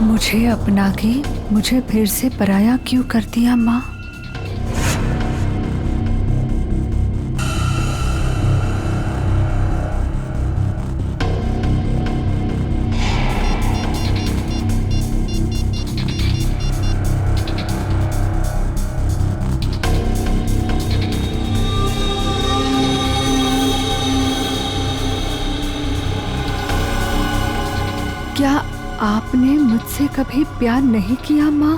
मुझे अपना के मुझे फिर से पराया क्यों कर दिया माँ? क्या आपने मुझसे कभी प्यार नहीं किया माँ?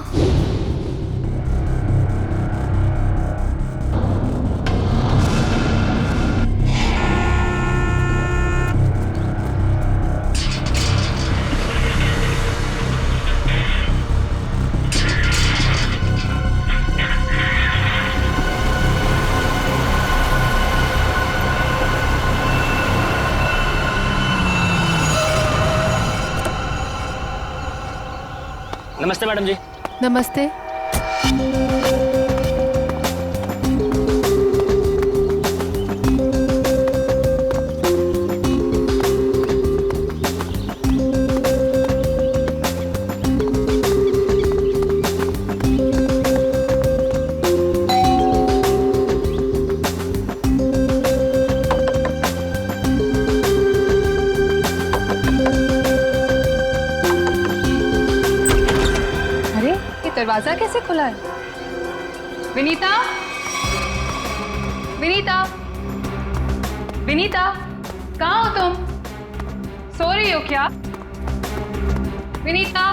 नमस्ते मैडम जी। नमस्ते। दरवाजा कैसे खुला है? विनीता, विनीता, विनीता, कहाँ हो तुम? सो रही हो क्या? विनीता।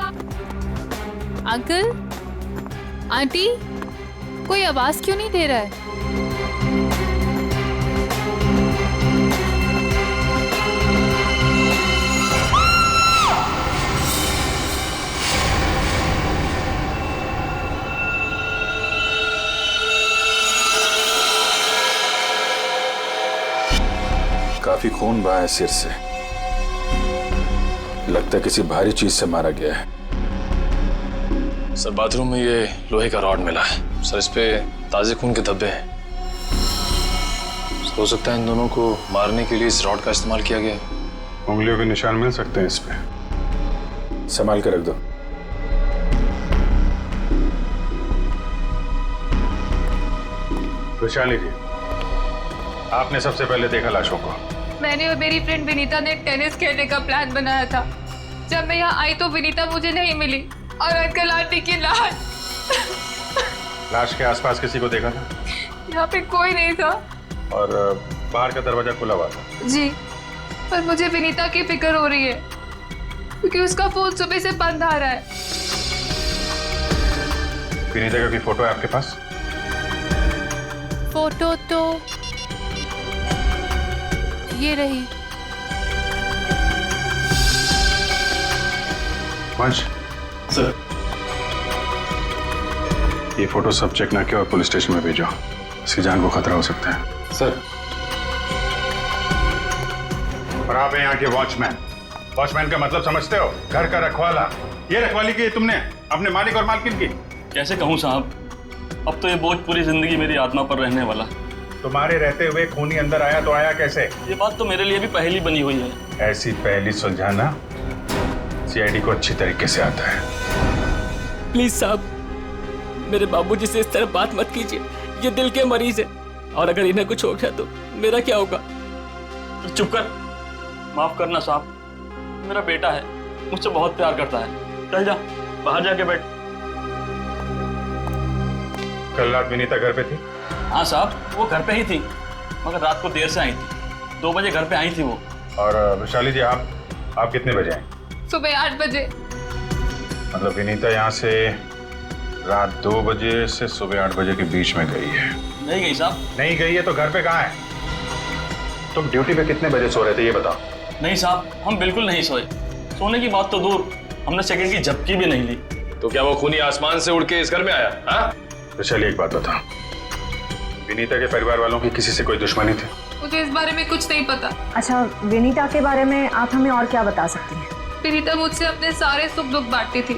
अंकल, आंटी, कोई आवाज क्यों नहीं दे रहा है? काफी खून बहा है सिर से, लगता है किसी भारी चीज से मारा गया है। सर बाथरूम में ये लोहे का रॉड मिला है सर, इस पे ताजे खून के धब्बे हैं। हो सकता है इन दोनों को मारने के लिए इस रॉड का इस्तेमाल किया गया है। उंगलियों के निशान मिल सकते हैं इस पे, संभाल के रख दो। वैशाली जी, आपने सबसे पहले देखा लाशों को? मैंने और मेरी फ्रेंड विनीता ने टेनिस खेलने का प्लान बनाया था। जब मैं यहाँ आई तो विनीता मुझे नहीं मिली और अंकल आंटी की लाश के आसपास किसी को देखा था? यहाँ पे कोई नहीं था। और बाहर का दरवाजा खुला हुआ था? जी, पर मुझे विनीता की फिक्र हो रही है क्योंकि उसका फोन सुबह से बंद आ रहा है। विनीता का कोई फोटो है आपके पास? फोटो तो ये रही। वंश सर, ये फोटो सब चेक ना किया और पुलिस स्टेशन में भेजो, इसकी जान को खतरा हो सकता है। सर। और आप हैं यहाँ के वॉचमैन। वॉचमैन का मतलब समझते हो? घर का रखवाला। ये रखवाली की तुमने अपने मालिक और मालकिन की? कैसे कहूँ साहब, अब तो ये बोझ पूरी जिंदगी मेरी आत्मा पर रहने वाला। तुम्हारे रहते हुए खूनी अंदर आया तो आया कैसे? ये बात तो मेरे लिए भी पहेली बनी हुई है। ऐसी पहेली सुलझाना सीआईडी को अच्छी तरीके से आता है। प्लीज साहब, मेरे बाबूजी से इस तरह बात मत कीजिए, ये दिल के मरीज है और अगर इन्हें कुछ हो गया तो मेरा क्या होगा? चुप कर, माफ करना साहब, मेरा बेटा है, मुझसे बहुत प्यार करता है। चल जा, बाहर जाके बैठ। कल रात विनीता घर पे थी? हाँ साहब, वो घर पे ही थी, मगर रात को देर से आई थी। 2 बजे घर पे आई थी वो। और वैशाली जी, आप कितने बजे आए? सुबह 8 बजे। मतलब विनीता यहाँ से रात 2 बजे से सुबह 8 बजे के बीच में गई है? नहीं गई साहब। नहीं गई है तो घर पे कहाँ है? तुम ड्यूटी पे कितने बजे सो रहे थे ये बताओ? नहीं साहब, हम बिल्कुल नहीं सोए। सोने की बात तो दूर, हमने सेकंड की झपकी भी नहीं ली। तो क्या वो खूनी आसमान से उड़ के इस घर में आया? हाँ? वैशाली, एक बात बताओ, विनीता के परिवार वालों की किसी से कोई दुश्मनी थी? मुझे इस बारे में कुछ नहीं पता। अच्छा, विनीता के बारे में आप हमें और क्या बता सकती हैं? विनीता मुझसे अपने सारे सुख दुख बांटती थी,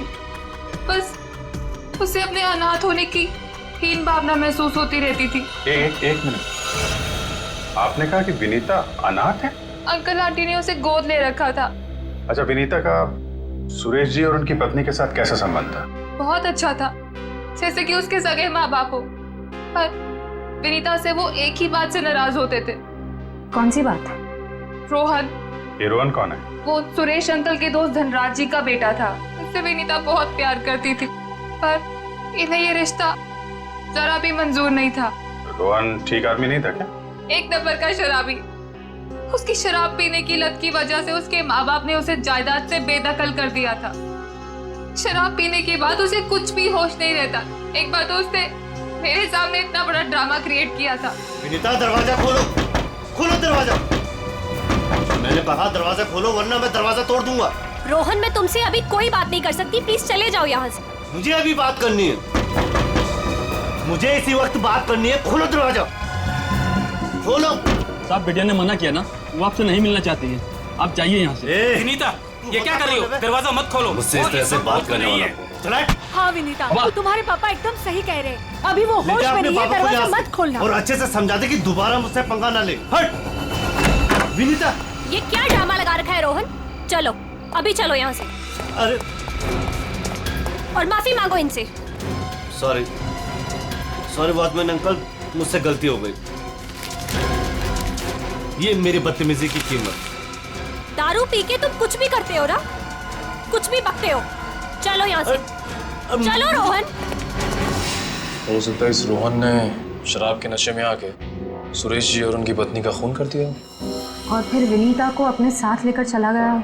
बस उसे अपने अनाथ होने की हीन भावना महसूस होती रहती थी। एक मिनट, आपने कहा कि विनीता अनाथ है? अंकल आंटी ने उसे गोद ले रखा था। अच्छा, विनीता का सुरेश जी और उनकी पत्नी के साथ कैसा संबंध था? बहुत अच्छा था, जैसे कि उसके सगे माँ बाप हो। पर विनीता से वो एक ही बात से नाराज होते थे। कौन सी बात? रोहन। ये रोहन कौन है? वो सुरेश अंकल के दोस्त धनराज जी का बेटा था। उससे विनीता बहुत प्यार करती थी, पर इन्हें ये रिश्ता जरा भी मंजूर नहीं था। रोहन ठीक आदमी नहीं था क्या? एक नंबर का शराबी। उसकी शराब पीने की लत की वजह से उसके माँ बाप ने उसे जायदाद से बेदखल कर दिया था। शराब पीने के बाद उसे कुछ भी होश नहीं रहता। एक बार तो उसने मेरे सामने इतना बड़ा ड्रामा क्रिएट किया था। विनीता दरवाजा खोलो, खोलो दरवाजा। मैंने कहा दरवाजा खोलो वरना मैं दरवाजा तोड़ दूंगा। रोहन, मैं तुमसे अभी कोई बात नहीं कर सकती, प्लीज चले जाओ यहाँ से। मुझे अभी बात करनी है, मुझे इसी वक्त बात करनी है। खोलो दरवाजा, खोलो। साहब बिटिया ने मना किया ना, वो आपसे नहीं मिलना चाहती है, आप जाइए यहाँ से। विनीता, ये क्या कर रही हो? दरवाजा मत खोलो। मुझसे इस तरह से बात करने वाला चला। हाँ विनीता, तो तुम्हारे पापा एकदम सही कह रहे हैं। अभी वो होश में नहीं है, दरवाजा मत खोलना। और अच्छे से समझा दे कि दोबारा मुझसे पंगा ना ले। हट विनीता। ये क्या ड्रामा लगा रखा है रोहन? चलो अभी चलो यहाँ से। अरे और माफी मांगो इनसे। सॉरी सॉरी वॉचमैन अंकल, मुझसे गलती हो गई। ये मेरी बदतमीजी की कीमत। दारू पी के तुम कुछ भी करते हो ना, कुछ भी बकते हो। चलो यहाँ से, चलो रोहन। हो सकता है इस रोहन ने शराब के नशे में आके सुरेश जी और उनकी पत्नी का खून कर दिया, और फिर विनीता को अपने साथ लेकर चला गया।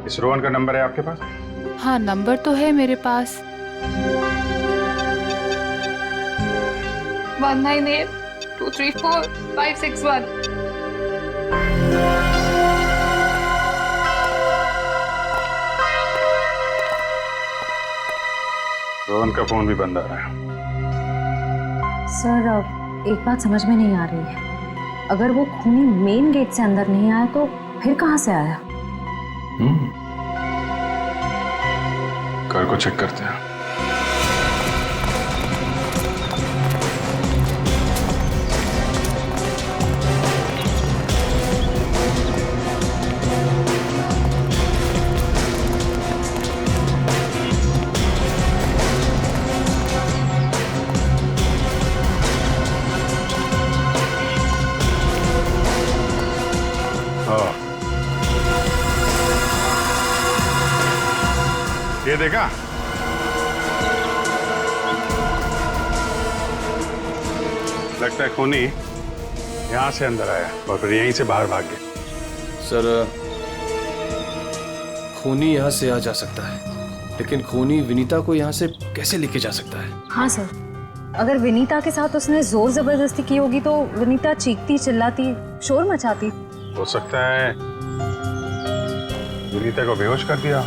इस रोहन का नंबर है आपके पास? हाँ, नंबर तो है मेरे पास। 1982345561। रोहन का फोन भी बंद आ रहा है। सर, अब एक बात समझ में नहीं आ रही है। अगर वो खूनी मेन गेट से अंदर नहीं आया तो फिर कहाँ से आया? घर को चेक करते हैं। ये देखा? लगता है खूनी यहाँ से अंदर आया और फिर यहीं से बाहर भाग गया। सर, खूनी यहाँ से आ जा सकता है, लेकिन खूनी विनीता को यहाँ से कैसे लेके जा सकता है? हाँ सर, अगर विनीता के साथ उसने जोर जबरदस्ती की होगी तो विनीता चीखती चिल्लाती शोर मचाती। हो सकता है विनीता को बेहोश कर दिया।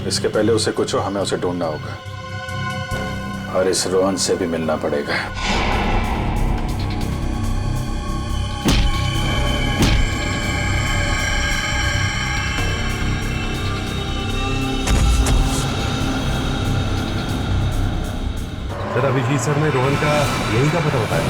इसके पहले उसे कुछ हो, हमें उसे ढूंढना होगा और इस रोहन से भी मिलना पड़ेगा। सर, अभिजीत सर ने रोहन का यही का पता बताया।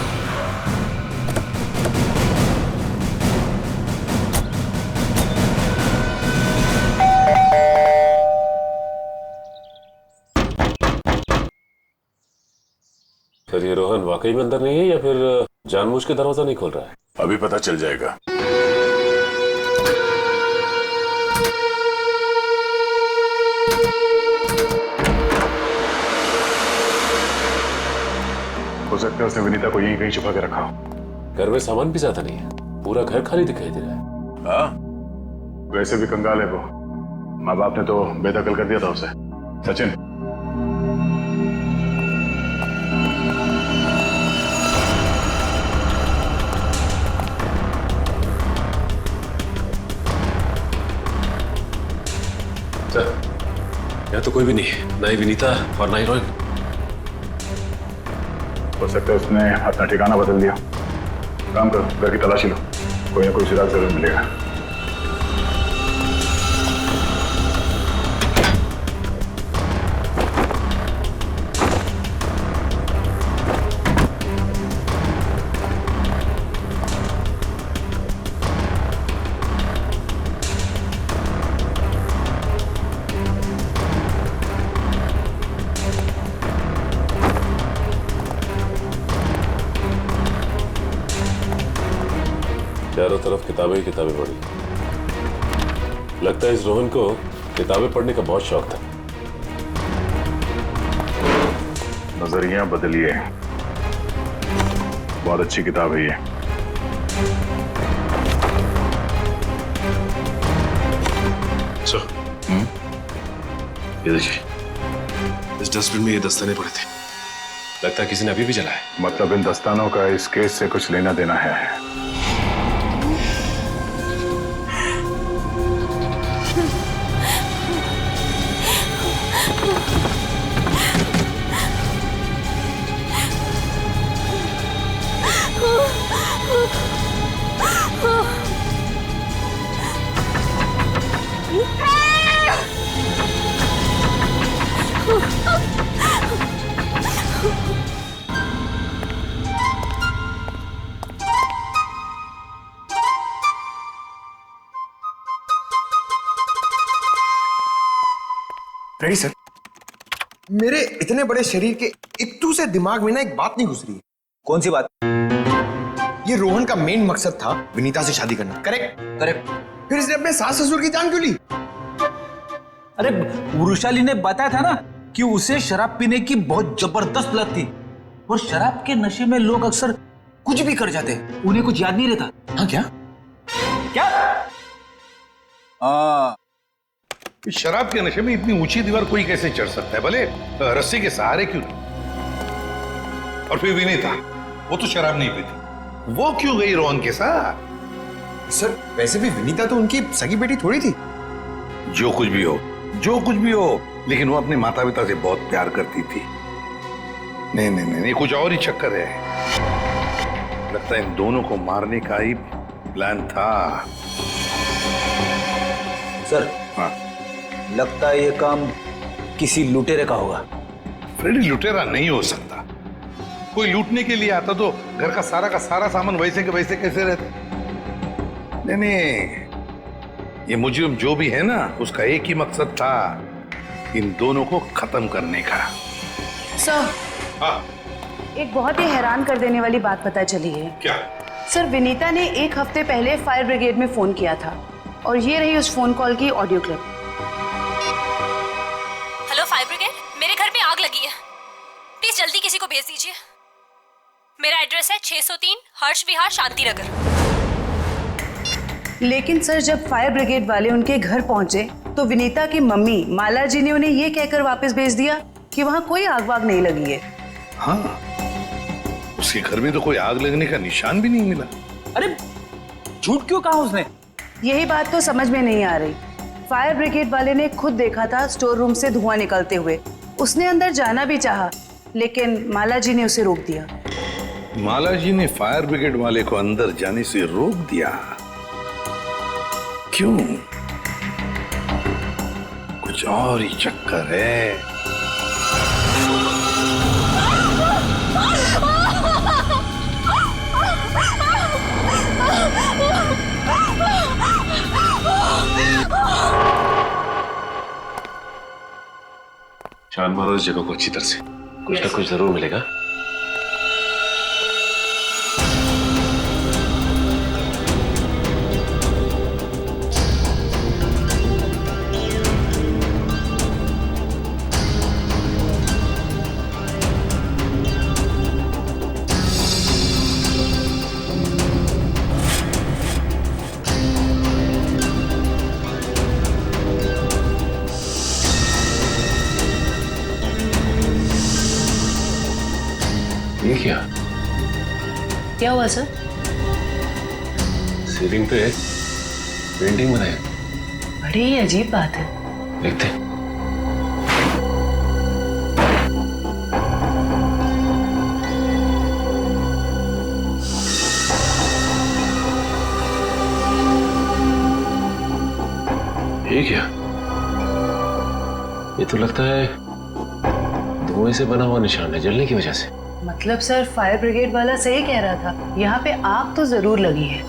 सर, ये रोहन वाकई में अंदर नहीं है या फिर जानबूझ के दरवाजा नहीं खोल रहा है? अभी पता चल जाएगा। हो सकता है उसने विनीता को यहीं कहीं छुपा के रखा हो। घर में सामान भी ज्यादा नहीं है, पूरा घर खाली दिखाई दे रहा है। हाँ, वैसे भी कंगाल है वो। माँ बाप ने तो बेदखल कर दिया था उसे। सचिन, सर, यहाँ तो कोई भी नहीं है, ना ही विनीता और ना ही रोहन। हो सकता है उसने अपना ठिकाना बदल दिया। काम करो, घर की तलाशी लो, कोई ना कोई सुराग जरूर मिलेगा। तरफ किताबें ही किताबें पढ़ी। लगता है इस रोहन को किताबें पढ़ने का बहुत शौक था। नजरिया बदलिए, बहुत अच्छी किताब है ये। ये देखिए, इस डस्टबिन में ये दस्ताने पड़े थे। लगता है किसी ने अभी भी जलाया। मतलब इन दस्तानों का इस केस से कुछ लेना देना है। Ready sir. मेरे इतने बड़े शरीर के इत्तू से दिमाग में ना एक बात नहीं घुस रही है। कौन सी बात? ये रोहन का मेन मकसद था विनीता से शादी करना। Correct correct. फिर इसने अपने सास ससुर की जान क्यों ली? अरे वृषाली ने बताया था ना कि उसे शराब पीने की बहुत जबरदस्त लत थी, और शराब के नशे में लोग अक्सर कुछ भी कर जाते हैं, उन्हें कुछ याद नहीं रहता। हाँ क्या? शराब के नशे में इतनी ऊंची दीवार कोई कैसे चढ़ सकता है, भले रस्सी के सहारे क्यों नहीं? और फिर विनीता, वो तो शराब नहीं पीती, वो क्यों गई रोहन के साथ? सर वैसे भी विनीता तो उनकी सगी बेटी थोड़ी थी। जो कुछ भी हो, जो कुछ भी हो, लेकिन वो अपने माता पिता से बहुत प्यार करती थी। नहीं नहीं नहीं, कुछ और ही चक्कर है। लगता है इन दोनों को मारने का ही प्लान था। सर हाँ, लगता है ये काम किसी लुटेरे का होगा। फ्रेडी लुटेरा नहीं हो सकता। कोई लूटने के लिए आता तो घर का सारा सामान वैसे के वैसे कैसे रहता? नहीं नहीं, ये मुजरिम जो भी है ना, उसका एक ही मकसद था, इन दोनों को खत्म करने का। सर, हाँ, एक बहुत ही हैरान कर देने वाली बात पता चली है। क्या? सर विनीता ने 1 हफ्ते पहले फायर ब्रिगेड में फोन किया था, और ये रही उस फोन कॉल की audio clip. Hello fire brigade, मेरे घर में आग लगी है, प्लीज जल्दी किसी को भेज दीजिए। मेरा एड्रेस है 603 हर्ष विहार शांति नगर। लेकिन सर जब फायर ब्रिगेड वाले उनके घर पहुंचे तो विनीता की मम्मी माला जी ने उन्हें ये कहकर वापस भेज दिया कि वहां कोई आग वाग नहीं लगी है। हाँ, उसके घर में तो कोई आग लगने का निशान भी नहीं मिला। अरे झूठ क्यों कहा उसने? यही बात तो समझ में नहीं आ रही। फायर ब्रिगेड वाले ने खुद देखा था स्टोर रूम से धुआं निकलते हुए। उसने अंदर जाना भी चाहा, लेकिन माला जी ने उसे रोक दिया। माला जी ने फायर ब्रिगेड वाले को अंदर जाने से रोक दिया? क्यों? कुछ और ही चक्कर है। छान मारो इस जगह को अच्छी तरह से, कुछ ना कुछ जरूर मिलेगा। ये क्या हुआ सर? सीलिंग पे पेंटिंग बनाई। बड़ी ही अजीब बात है। देखते हैं। ये क्या? ये तो लगता है धुएं से बना हुआ निशान है, जलने की वजह से। मतलब सर फायर ब्रिगेड वाला सही कह रहा था, यहाँ पे आग तो जरूर लगी है।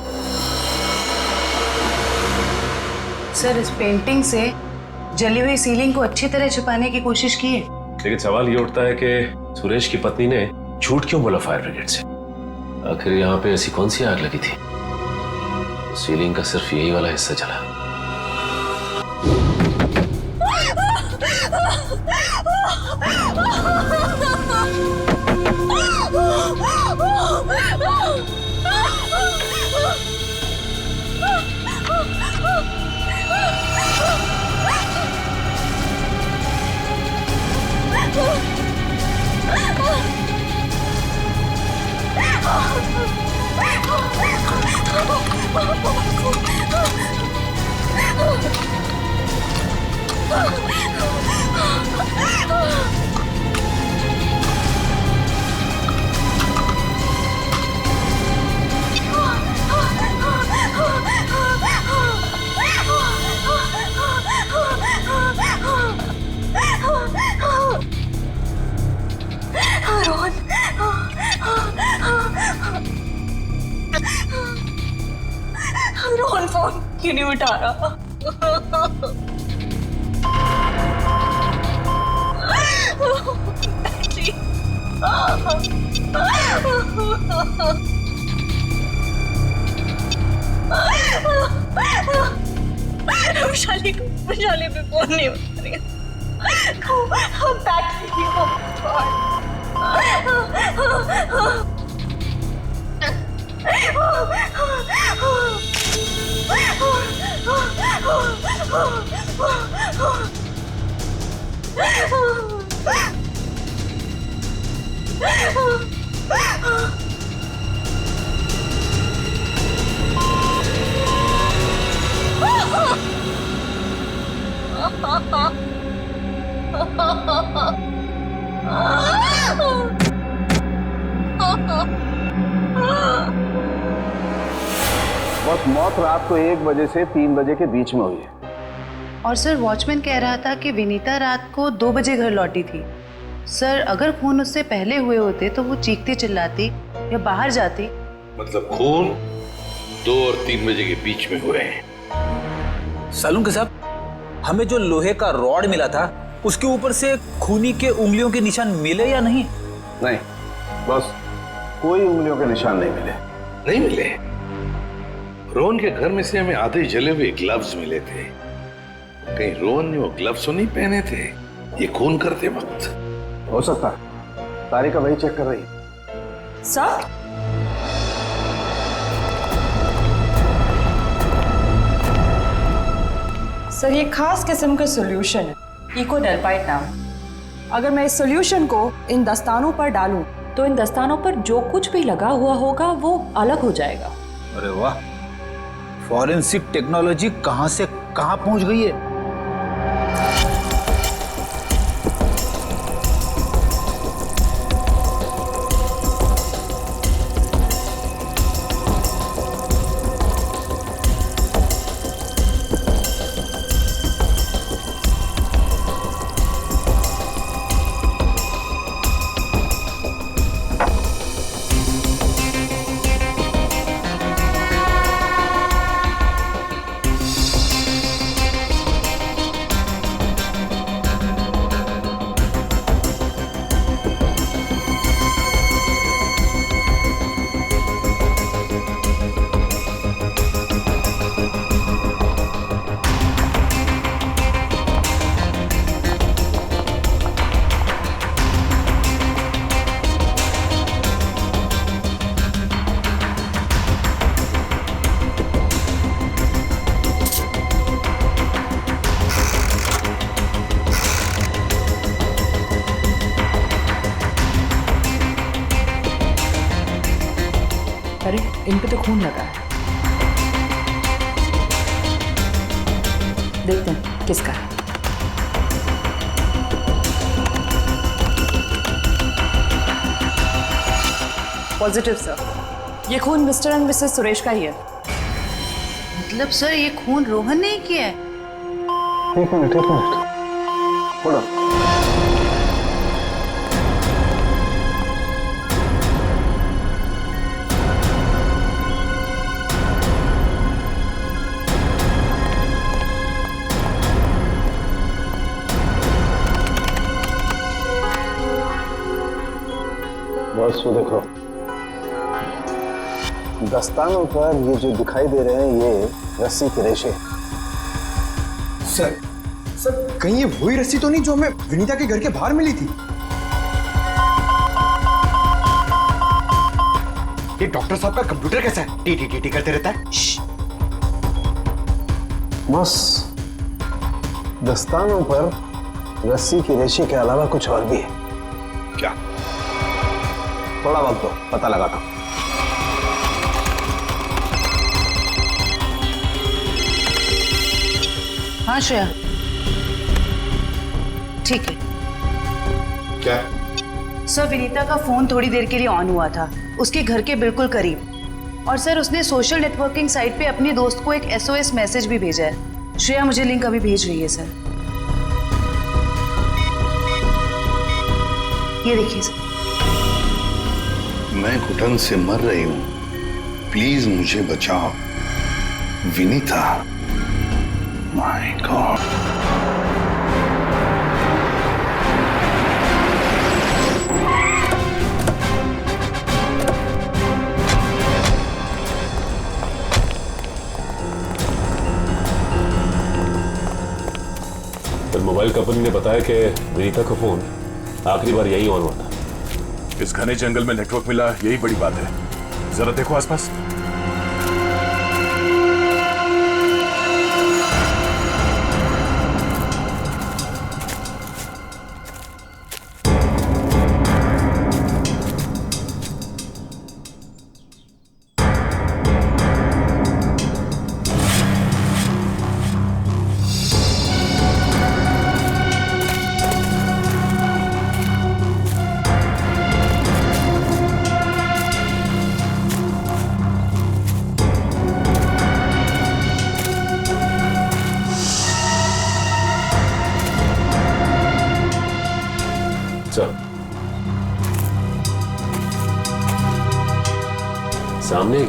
सर इस पेंटिंग से जली हुई सीलिंग को अच्छी तरह छुपाने की कोशिश की है। लेकिन सवाल ये उठता है कि सुरेश की पत्नी ने झूठ क्यों बोला फायर ब्रिगेड से? आखिर यहाँ पे ऐसी कौन सी आग लगी थी? सीलिंग का सिर्फ यही वाला हिस्सा चला। रोहन फोन क्यों नहीं उठा रहा? वैशाली पे फोन नहीं उठा रही। बस मौत रात को 1 बजे से 3 बजे के बीच में हुई है। और सर वॉचमैन कह रहा था कि विनीता रात को 2 बजे घर लौटी थी। सर अगर खून उससे पहले हुए होते तो वो चीखती चिल्लाती या बाहर जाती। मतलब खून 2 और 3 बजे के बीच में हुए हैं। सालून के साहब, हमें जो लोहे का रॉड मिला था उसके ऊपर से खूनी के उंगलियों के निशान मिले या नहीं? नहीं, बस कोई उंगलियों के निशान नहीं मिले। नहीं मिले? रोहन के घर में से हमें आधे जले हुए ग्लव्स मिले थे। कहीं रोहन ने वो ग्लव्स तो नहीं पहने थे ये खून करते वक्त? हो सकता है, तारिका वही चेक कर रही है। सर सर ये खास किस्म का सॉल्यूशन है, इकोडेल्पाइट नाम। अगर मैं इस सॉल्यूशन को इन दस्तानों पर डालूं तो इन दस्तानों पर जो कुछ भी लगा हुआ होगा वो अलग हो जाएगा। अरे वाह, फॉरेंसिक टेक्नोलॉजी कहां से कहां पहुंच गई है। अरे इन पे तो खून लगा है, देखते हैं किसका है। पॉजिटिव सर, ये खून मिस्टर एंड मिसेस सुरेश का ही है। मतलब सर ये खून रोहन ने ही किया है? एक मिनट बोलो। बस वो देखो, दस्तानों पर ये जो दिखाई दे रहे हैं ये रस्सी के रेशे। सर कहीं ये वही रस्सी तो नहीं जो हमें विनीता के घर के बाहर मिली थी? ये डॉक्टर साहब का कंप्यूटर कैसा है? टी टी टी टी करते रहता है। बस दस्तानों पर रस्सी की रेशे के अलावा कुछ और भी है। क्या? थोड़ा वक्त दो, पता लगाता हूं। हाँ श्रेया, ठीक है। क्या? सर विनीता का फोन थोड़ी देर के लिए ऑन हुआ था, उसके घर के बिल्कुल करीब। और सर उसने सोशल नेटवर्किंग साइट पे अपने दोस्त को एक SOS मैसेज भी भेजा है। श्रेया मुझे लिंक अभी भेज रही है सर। ये देखिए सर। मैं घुटन से मर रही हूं, प्लीज मुझे बचाओ। Vinita, my God. फिर मोबाइल कंपनी ने बताया कि विनीता का फोन आखिरी बार यही ऑन हुआ था। इस घने जंगल में नेटवर्क मिला, यही बड़ी बात है। जरा देखो आसपास। सामने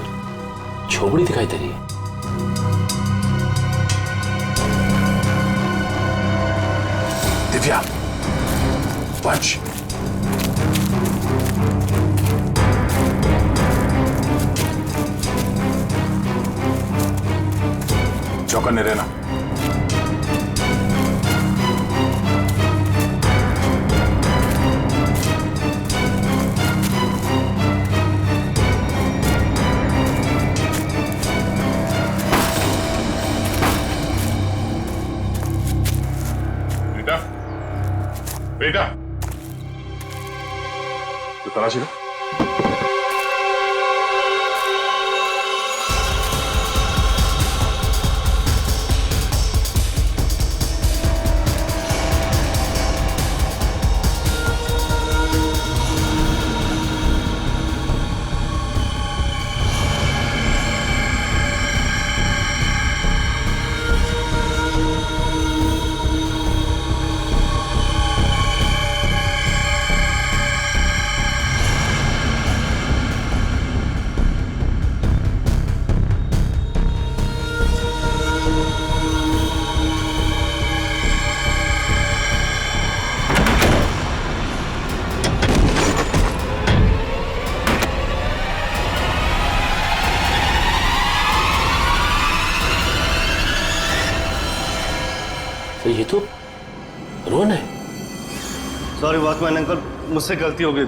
झोपड़ी दिखाई दे रही है। दिव्या, वंश, चौकन्ने रहना। बेटा, तो तलाशी लो। तो ये तो रोहन है। सॉरी वॉचमैन अंकल, मुझसे गलती हो गई।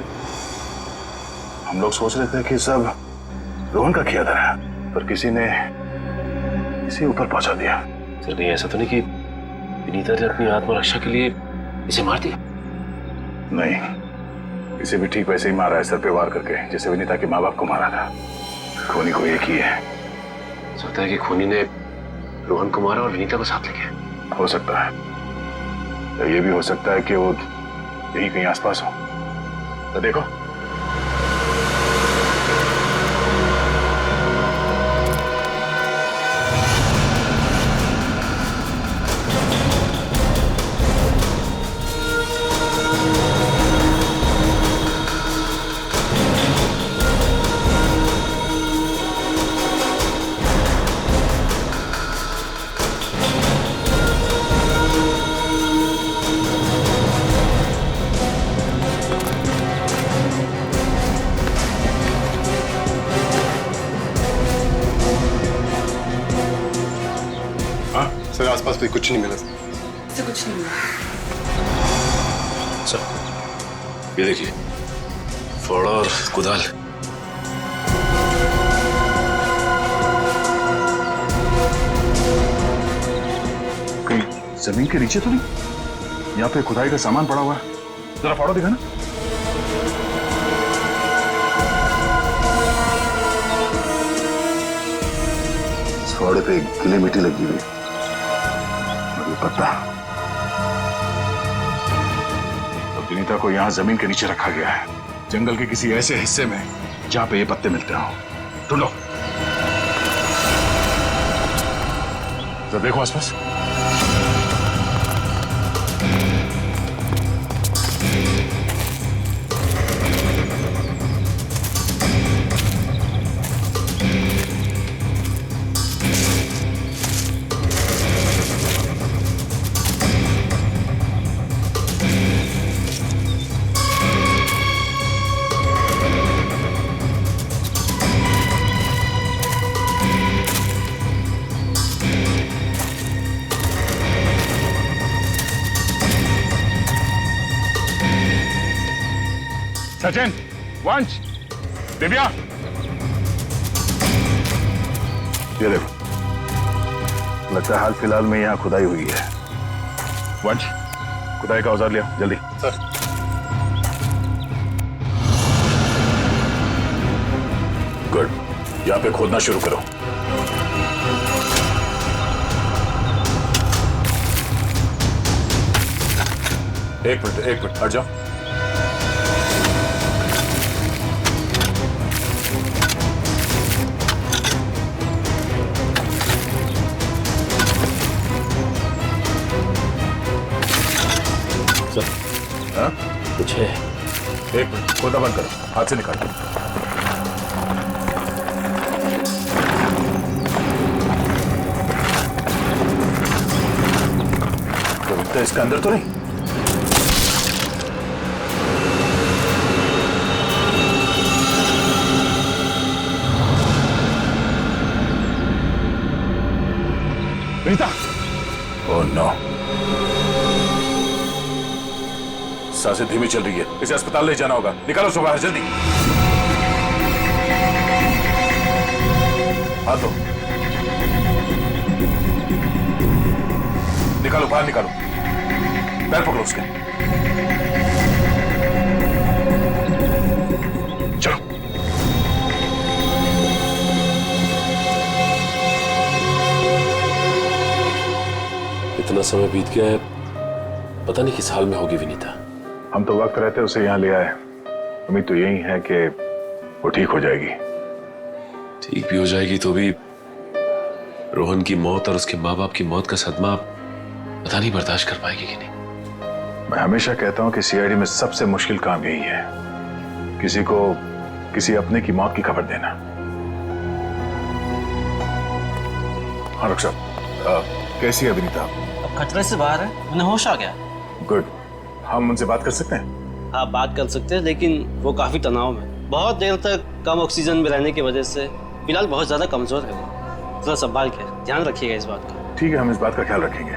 हम लोग सोच रहे थे कि सब रोहन का किया था, पर किसी ने इसे ऊपर पहुंचा दिया। सर कहीं ऐसा तो नहीं कि विनीता ने अपनी आत्मरक्षा के लिए इसे मार दिया? नहीं, इसे भी ठीक वैसे ही मारा है, सर पे वार करके, जैसे विनीता के माँ बाप को मारा था। खूनी को एक ही है। सोचता है कि खूनी ने रोहन को मारा और विनीता को साथ लेके। हो सकता है, ये भी हो सकता है कि वो यही कहीं आसपास हो। तो देखो, सर आसपास भी कुछ नहीं मिला से कुछ नहीं हुआ। सर ये देखिए, फावड़ा और कुदाल। कहीं जमीन के नीचे तो नहीं? यहाँ पे खुदाई का सामान पड़ा हुआ है, जरा फावड़ा दिखा ना। इस फावड़े पे गीली मिट्टी लगी हुई और ये पत्ता। तो विनीता को यहाँ जमीन के नीचे रखा गया है, जंगल के किसी ऐसे हिस्से में जहाँ पे ये पत्ते मिलते हो। ढूंढो, जरा देखो आसपास। सचिन, वंश, दिव्या, ये देखो, लगता है हाल फिलहाल में यहाँ खुदाई हुई है। वंश, खुदाई का औजार लिया जल्दी। सर। गुड, यहाँ पे खोदना शुरू करो। एक मिनट हट जाओ। हाँ? कुछ है। एक मिनट, खोदा बंद करो, हाथ से निकालो। तो इसके अंदर तो नहीं? विनीता! ओह नो, सांसें धीमी चल रही है, इसे अस्पताल ले जाना होगा। निकालो उसको बाहर जल्दी। हाथ दो, निकालो बाहर, निकालो। पैर पकड़ो उसके। चलो। इतना समय बीत गया है, पता नहीं किस हाल में होगी विनीता। हम तो वक्त रहते उसे यहाँ ले आए, उम्मीद तो यही है कि वो ठीक हो जाएगी। ठीक भी हो जाएगी तो भी रोहन की मौत और उसके माँ बाप की मौत का सदमा पता नहीं बर्दाश्त कर पाएगी कि नहीं। मैं हमेशा कहता हूँ कि सीआईडी में सबसे मुश्किल काम यही है, किसी को किसी अपने की मौत की खबर देना। हाँ डॉक्टर साहब, कैसी है विनीता? अब खतरे से बाहर है, उन्हें होश आ गया। गुड, हम उनसे बात कर सकते हैं? हाँ बात कर सकते हैं, लेकिन वो काफी तनाव में, बहुत देर तक कम ऑक्सीजन में रहने की वजह से फिलहाल बहुत ज्यादा कमजोर है वो। थोड़ा संभाल के ध्यान रखिएगा इस बात का। ठीक है, हम इस बात का ख्याल रखेंगे।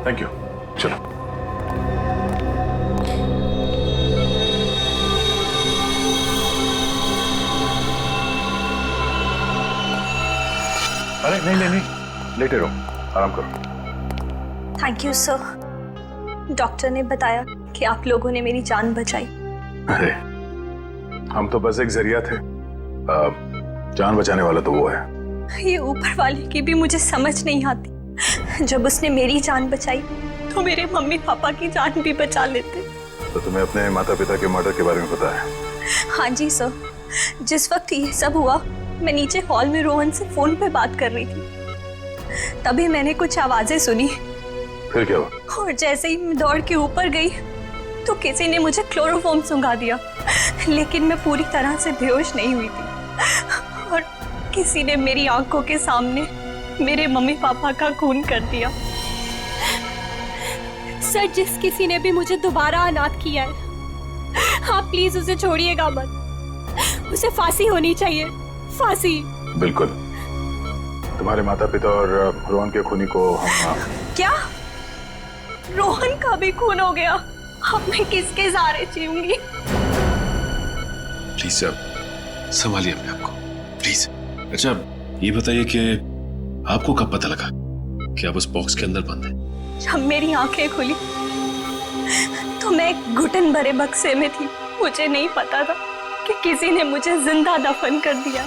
Thank you. चलो। अरे नहीं नहीं नहीं, लेटे रहो, आराम करो। Thank you sir. डॉक्टर ने बताया कि आप लोगों ने मेरी जान बचाई। अरे हम तो बस एक जरिया थे, जान बचाने वाला तो वो है। ये ऊपर वाले की भी मुझे समझ नहीं आती। जब उसने मेरी जान बचाई तो मेरे मम्मी पापा की जान भी बचा लेते। तो तुम्हें अपने माता पिता के मर्डर के बारे में पता है? हाँ जी सर, जिस वक्त ये सब हुआ मैं नीचे हॉल में रोहन से फोन पे बात कर रही थी, तभी मैंने कुछ आवाजें सुनी। फिर क्या हुआ? और जैसे ही मैं दौड़ के ऊपर गई तो किसी ने मुझे क्लोरोफॉर्म सुंघा दिया, लेकिन मैं पूरी तरह से बेहोश नहीं हुई थी। और किसी ने मेरी आंखों के सामने मेरे मम्मी पापा का खून कर दिया। सर, जिस किसी ने भी मुझे दोबारा अनाथ किया है, आप प्लीज उसे छोड़िएगा मत। उसे फांसी होनी चाहिए, फांसी। बिल्कुल, तुम्हारे माता पिता और रोहन के खूनी को हम क्या? रोहन का भी खून हो गया? अब मैं किसके सहारे जीऊंगी? प्लीज सर, संभालिए अपने आप को, प्लीज। अच्छा ये बताइए कि आपको कब पता लगा कि आप उस बॉक्स के अंदर बंद हैं? जब मेरी आंखें खुली तो मैं एक घुटन भरे बक्से में थी। मुझे नहीं पता था कि किसी ने मुझे जिंदा दफन कर दिया।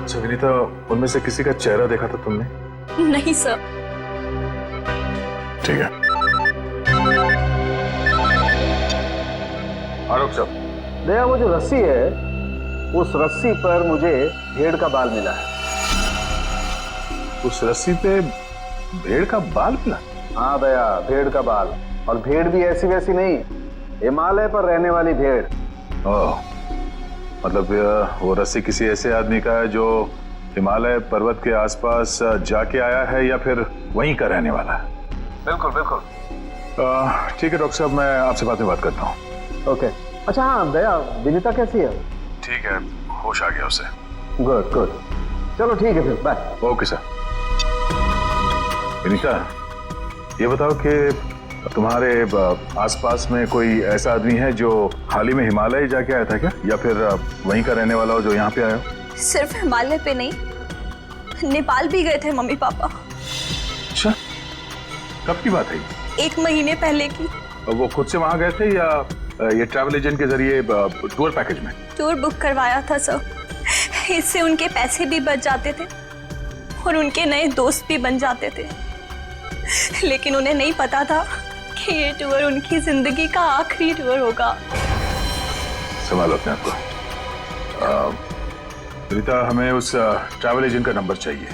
अच्छा विनीता, उनमें से किसी का चेहरा देखा था तुमने? नहीं सर। ठीक है। आरोप साहब, दया, वो जो रस्सी है, उस रस्सी पर मुझे भेड़ का बाल मिला है। उस रस्सी पे भेड़ का बाल मिला? हाँ दया, भेड़ का बाल। और भेड़ भी ऐसी वैसी नहीं, हिमालय पर रहने वाली भेड़। ओह, मतलब वो रस्सी किसी ऐसे आदमी का है जो हिमालय पर्वत के आसपास जाके आया है या फिर वहीं का रहने वाला है? बिल्कुल बिल्कुल। ठीक है डॉक्टर साहब, मैं आपसे बाद में बात करता हूँ। ओके। अच्छा हाँ दया, विनीता कैसी है? ठीक है, होश आ गया उसे। गुड गुड, चलो ठीक है फिर, बाय। Okay sir. विनीता, ये बताओ कि तुम्हारे आसपास में कोई ऐसा आदमी है जो हाल ही में हिमालय जाके आया था क्या, या फिर वहीं का रहने वाला हो जो यहाँ पे आया हो? सिर्फ हिमालय पे नहीं, नेपाल भी गए थे मम्मी पापा। अच्छा, कब की बात है? 1 महीने पहले की। वो खुद से वहां गए थे या ये ट्रैवल एजेंट के जरिए टूर पैकेज में? टूर बुक करवाया था सर। इससे उनके पैसे भी बच जाते थे और उनके नए दोस्त भी बन जाते थे। लेकिन उन्हें नहीं पता था कि ये टूर उनकी जिंदगी का आखिरी टूर होगा। संभालो अपने आप को। विनीता, हमें उस ट्रैवल एजेंट का नंबर चाहिए।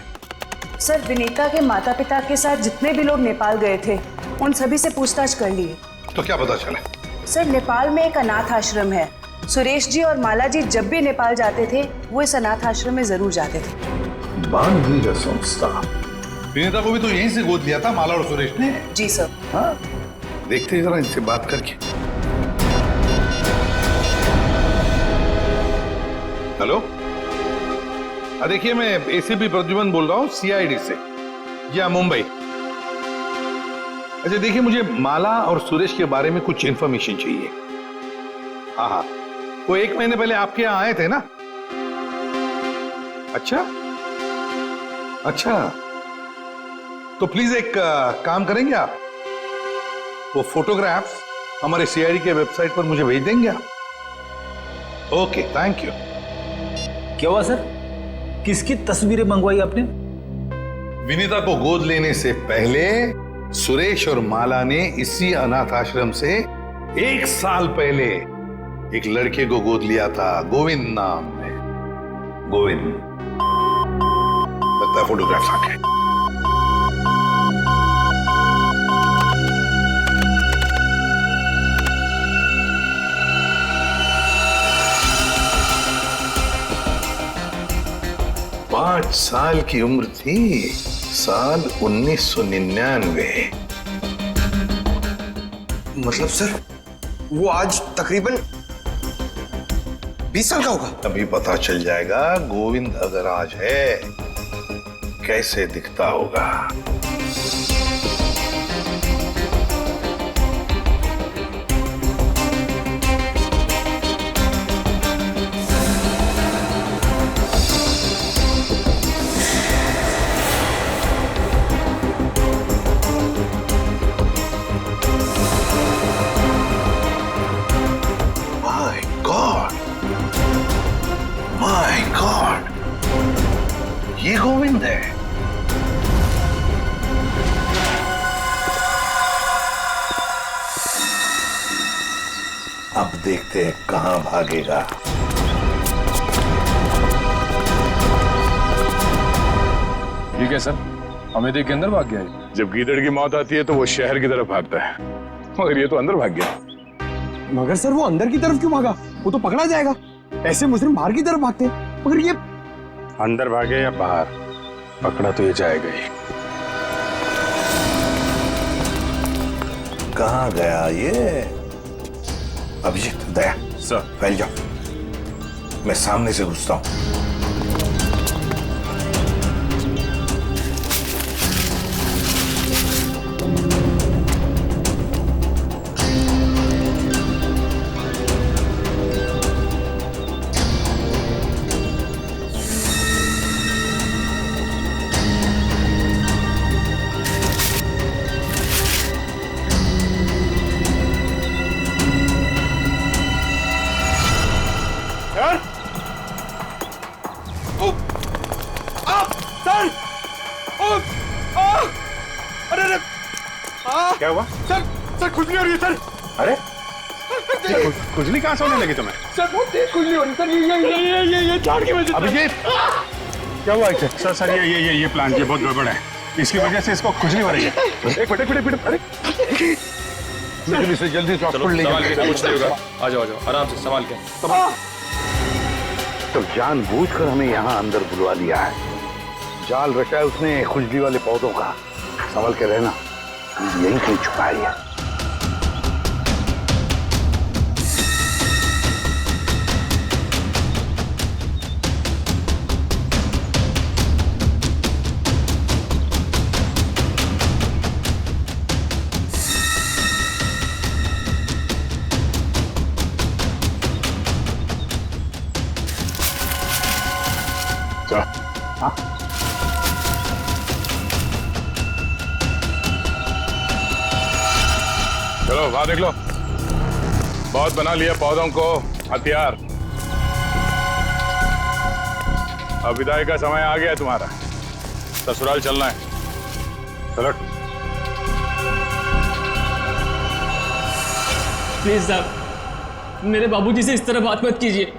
सर, विनीता के माता पिता के साथ जितने भी लोग नेपाल गए थे उन सभी से पूछताछ कर लिए। तो क्या पता चला? सर, नेपाल में एक अनाथ आश्रम है। सुरेश जी और माला जी जब भी नेपाल जाते थे वो इस अनाथ आश्रम में जरूर जाते थे। बानवीर संस्था। विनीता को भी तो यहीं से गोद लिया था माला और सुरेश ने। जी सर। हाँ, देखते हैं जरा इनसे बात करके। हेलो, देखिए मैं एसीपी प्रद्युमन बोल रहा हूँ सीआईडी से, या मुंबई। अच्छा देखिए, मुझे माला और सुरेश के बारे में कुछ इंफॉर्मेशन चाहिए। हाँ हाँ, वो 1 महीने पहले आपके यहाँ आए थे ना? अच्छा अच्छा, तो प्लीज एक काम करेंगे आप, वो फोटोग्राफ्स हमारे सीआईडी के वेबसाइट पर मुझे भेज देंगे आप? Okay, thank you. क्या हुआ सर? किसकी तस्वीरें मंगवाई आपने? विनीता को गोद लेने से पहले सुरेश और माला ने इसी अनाथ आश्रम से 1 साल पहले एक लड़के को गोद लिया था, गोविंद नाम में। गोविंद, लगता है फोटोग्राफ्स आ गए। पांच साल की उम्र थी, साल 1999। मतलब सर, वो आज तकरीबन 20 साल का होगा। अभी पता चल जाएगा गोविंद अगर आज है कैसे दिखता होगा। माय गॉड, ये गोविंद है। अब देखते हैं कहां भागेगा। ठीक है सर, हमें देख के अंदर भाग गया है। जब गीदड़ की मौत आती है तो वो शहर की तरफ भागता है, मगर ये तो अंदर भाग गया। मगर सर, वो अंदर की तरफ क्यों भागा? वो तो पकड़ा जाएगा। ऐसे मुजरिम बाहर की तरफ भागते हैं, मगर ये अंदर भागे या बाहर, पकड़ा तो ये जाएगा ही। कहां गया ये? अभिजीत, दया सर, फैल जाओ, मैं सामने से घुसता हूं। क्या हुआ? सर खुजली हो रही है सर। अरे खुजली कहाँ से होने लगी तुम्हें? सर बहुत तेज खुजली हो रही है सर। ये झाड़ की वजह से। अभिजीत क्या हुआ इसे? सर ये प्लांट ये बहुत गड़बड़ है, इसकी वजह से इसको खुजली हो रही है। एक मिनट अरे जल्दी से हॉस्पिटल ले संभाल के, कुछ नहीं होगा। आ जाओ आराम से संभाल के। तो जानबूझकर हमें यहाँ अंदर बुलवा लिया है। जाल रचा है उसने खुजली वाले पौधों का। संभल के रहना, यही कहीं छुपाई है। चलो वहां देख लो, बहुत बना लिया पौधों को हथियार। अब विदाई का समय आ गया तुम्हारा, ससुराल चलना है। चलो प्लीज साहब, मेरे बाबूजी से इस तरह बात मत कीजिए।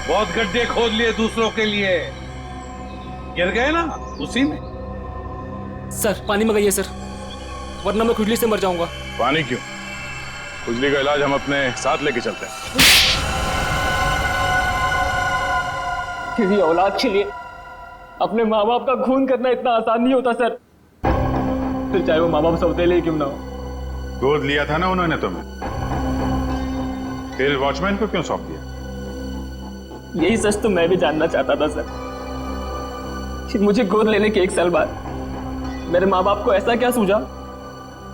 बहुत गड्ढे खोद लिए दूसरों के लिए, गिर गए ना उसी में। सर पानी मंगाइए सर, वरना मैं खुजली से मर जाऊंगा। पानी क्यों? खुजली का इलाज हम अपने साथ लेके चलते हैं। किसी औलाद के लिए अपने माँ बाप का खून करना इतना आसान नहीं होता सर, फिर चाहे वो माँ बाप सौतेले क्यों ना हो। गोद लिया था ना उन्होंने तुम्हें, फिर वॉचमैन को क्यों सौंप दिया? यही सच तो मैं भी जानना चाहता था सर, कि मुझे गोद लेने के 1 साल बाद मेरे माँ बाप को ऐसा क्या सूझा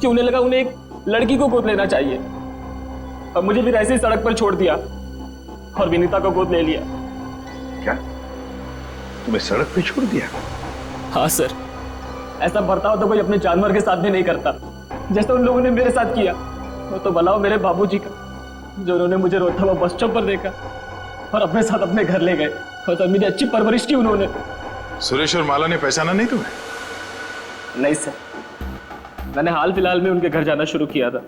कि उन्हें लगा उन्हें एक लड़की को गोद लेना चाहिए, और मुझे फिर ऐसे ही सड़क पर छोड़ दिया और विनीता को गोद ले लिया। क्या तुम्हें सड़क पे छोड़ दिया? हाँ सर, ऐसा बर्ताव तो कोई अपने जानवर के साथ भी नहीं करता, जैसा उन लोगों ने मेरे साथ किया। वो तो भला मेरे बाबूजी का, जो उन्होंने मुझे रोता हुआ बस स्टॉप पर देखा और अपने साथ अपने घर ले गए, और तब मेरी अच्छी परवरिश की उन्होंने। सुरेश और माला ने पहचाना नहीं तुम्हें? नहीं सर, मैंने हाल फिलहाल में उनके घर जाना शुरू किया था।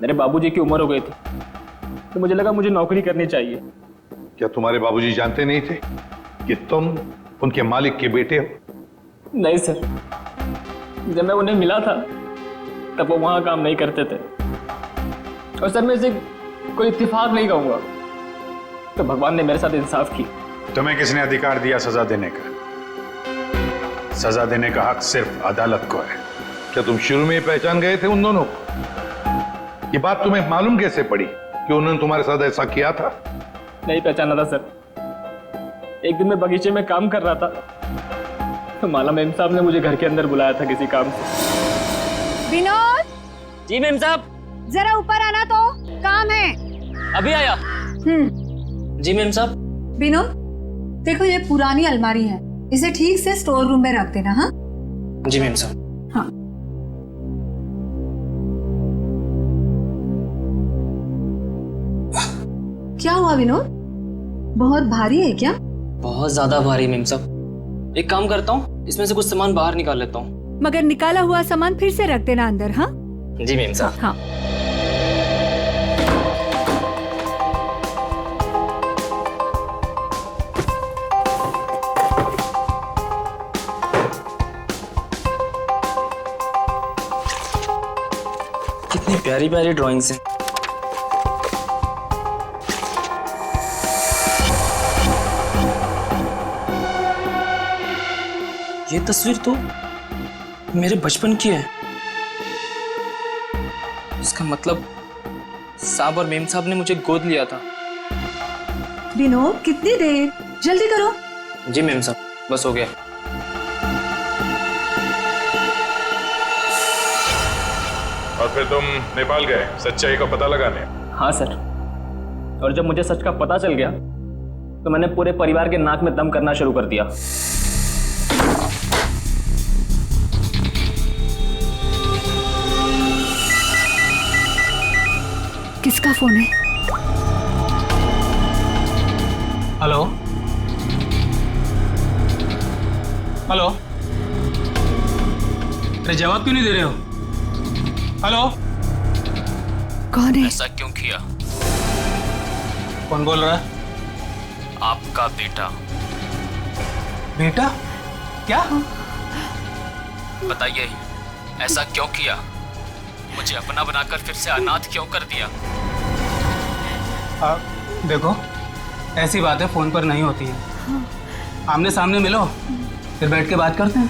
मेरे बाबूजी की उम्र हो गई थी, तो मुझे लगा मुझे नौकरी करनी चाहिए। क्या तुम्हारे बाबूजी जानते नहीं थे कि तुम उनके मालिक के बेटे हो? नहीं सर, जब मैं उन्हें मिला था तब वो वहां काम नहीं करते थे, और सर मैं इसे कोई इत्तेफाक नहीं कहूंगा, तो भगवान ने मेरे साथ इंसाफ की। तुम्हें किसने अधिकार दिया सजा देने का? सजा देने का हक सिर्फ अदालत को है। क्या तुम शुरू में ही पहचान गए थे उन दोनों को? ये बात तुम्हें मालूम कैसे पड़ी कि उन्होंने तुम्हारे साथ ऐसा किया था? नहीं पहचाना था सर। एक दिन मैं बगीचे में काम कर रहा था, तो माला मेम साहब ने मुझे घर के अंदर बुलाया था किसी काम से। विनोद! जी मेम साहब। जरा ऊपर आना, तो काम है। अभी आया। जी मेम साहब। विनोद, देखो ये पुरानी अलमारी है, इसे ठीक से स्टोर रूम में रख देना। हाँ जी मेम साहब। हाँ। क्या हुआ विनोद, बहुत भारी है क्या? बहुत ज्यादा भारी मेम साहब। एक काम करता हूँ, इसमें से कुछ सामान बाहर निकाल लेता हूँ। मगर निकाला हुआ सामान फिर से रख देना अंदर। हाँ जी मेम साहब। हाँ। कितनी प्यारी प्यारी ड्राइंग्स हैं। ये तस्वीर तो मेरे बचपन की है। इसका मतलब साहब और मेम साहब ने मुझे गोद लिया था। विनोद, कितनी देर, जल्दी करो। जी मेम साहब, बस हो गया। और फिर तुम नेपाल गए सच्चाई का पता लगाने? हाँ सर, और जब मुझे सच का पता चल गया तो मैंने पूरे परिवार के नाक में दम करना शुरू कर दिया। किसका फोन है? हेलो हेलो, अरे जवाब क्यों नहीं दे रहे हो? हेलो, कौन है? ऐसा क्यों किया? कौन बोल रहा है? आपका बेटा। बेटा? क्या? बताइए, ऐसा क्यों किया? मुझे अपना बनाकर फिर से अनाथ क्यों कर दिया? देखो, ऐसी बातें फोन पर नहीं होती है। आमने सामने मिलो, फिर बैठ के बात करते हैं।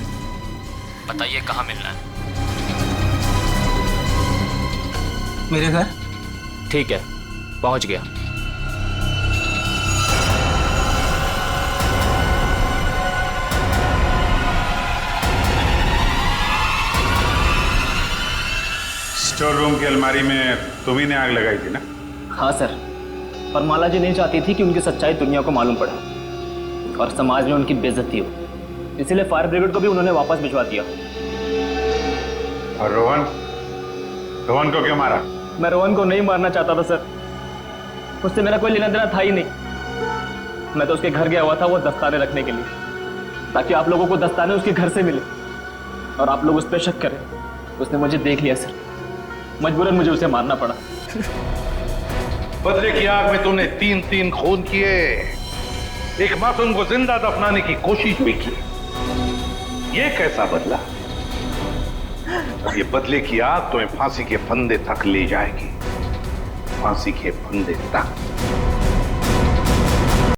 बताइए कहाँ मिलना है? मेरे घर। ठीक है, पहुंच गया। स्टोर रूम की अलमारी में तुम्ही ने आग लगाई थी ना? हाँ सर, पर माला जी नहीं चाहती थी कि उनकी सच्चाई दुनिया को मालूम पड़े और समाज में उनकी बेइज्जती हो, इसीलिए फायर ब्रिगेड को भी उन्होंने वापस भिजवा दिया। और रोहन? रोहन को क्यों मारा? मैं रोहन को नहीं मारना चाहता था सर, उससे मेरा कोई लेना देना था ही नहीं। मैं तो उसके घर गया हुआ था वो दस्ताने रखने के लिए, ताकि आप लोगों को दस्ताने उसके घर से मिले और आप लोग उस पर शक करें। उसने मुझे देख लिया सर, मजबूरन मुझे उसे मारना पड़ा। बदले की आग में तूने 3 खून किए, एक मासूम को जिंदा दफनाने की कोशिश भी की। ये कैसा बदला? ये बदले की आग तुम्हें फांसी के फंदे तक ले जाएगी, फांसी के फंदे तक।